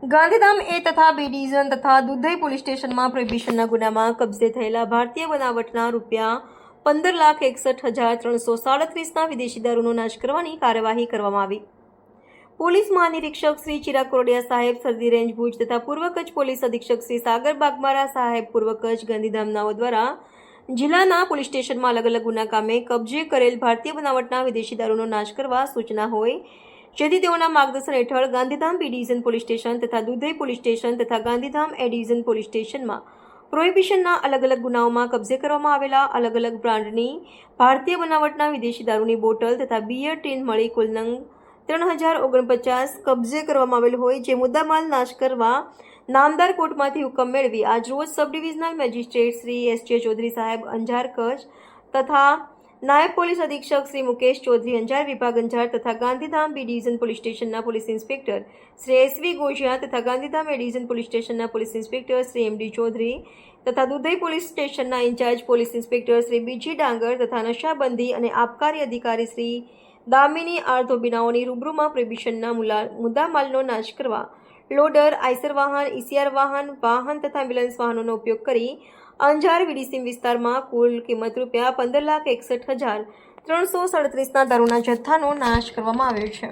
ગાંધીધામ એ તથા B division તથા Dudhai police સ્ટેશનમાં પ્રોહિબિશનના ગુનામાં કબજે થયેલા ભારતીય બનાવટના ₹15,61,337ના વિદેશી દારૂનો નાશ કરવાની કાર્યવાહી કરવામાં આવી। પોલીસ મહાનિરીક્ષક શ્રી ચિરાગ કોરડિયા સાહેબ સરહદી રેન્જ ભુજ તથા પૂર્વ કચ્છ પોલીસ અધિક્ષક શ્રી સાગર બાગમારા સાહેબ પૂર્વ કચ્છ ગાંધીધામનાઓ દ્વારા જિલ્લાના પોલીસ સ્ટેશનમાં અલગ અલગ ગુના કામે કબજે કરેલ ભારતીય બનાવટના વિદેશી દારૂનો નાશ કરવા સૂચના હોય જેથી તેઓના માર્ગદર્શન હેઠળ Gandhidham B division police station તથા દુધઈ પોલીસ સ્ટેશન તથા ગાંધીધામ એ ડિવિઝન પોલીસ સ્ટેશનમાં પ્રોહિબિશનના અલગ અલગ ગુનાઓમાં કબજે કરવામાં આવેલા અલગ અલગ બ્રાન્ડની ભારતીય બનાવટના વિદેશી દારૂની બોટલ તથા બિયર ટીન મળી કુલ નંગ 3049 કબજે કરવામાં આવેલ હોય જે મુદ્દામાલ નાશ કરવા નામદાર કોર્ટમાંથી હુકમ મેળવી આજરોજ sub divisional magistrate Shri S J. Chaudhary સાહેબ અંજાર કચ્છ તથા નાયબ પોલીસ અધિક્ષક શ્રી મુકેશ ચૌધરી અંજાર વિભાગ અંજાર તથા ગાંધીધામ બી ડિવિઝન પોલીસ સ્ટેશનના પોલીસ ઇન્સ્પેક્ટર શ્રી એસ.વી. ગોજિયા તથા ગાંધીધામ એ ડિવિઝન પોલીસ સ્ટેશનના પોલીસ ઇન્સ્પેક્ટર શ્રી એમ.ડી. ચૌધરી તથા દુધઈ પોલીસ સ્ટેશનના ઇન્ચાર્જ પોલીસ ઇન્સ્પેક્ટર શ્રી બીજી ડાંગર તથા નશાબંધી અને આબકારી અધિકારી શ્રી દામિની આર ધોબીનાઓની રૂબરૂમાં પ્રોહિબિશનના મુદ્દામાલનો નાશ કરવા લોડર આઈસર વાહન ઈસીઆર વાહન તથા એમ્બ્યુલન્સ વાહનોનો ઉપયોગ કરી અંજાર વીડીસીમ વિસ્તારમાં કુલ કિંમત ₹15,61,337ના દારૂના જથ્થાનો નાશ કરવામાં આવ્યો છે।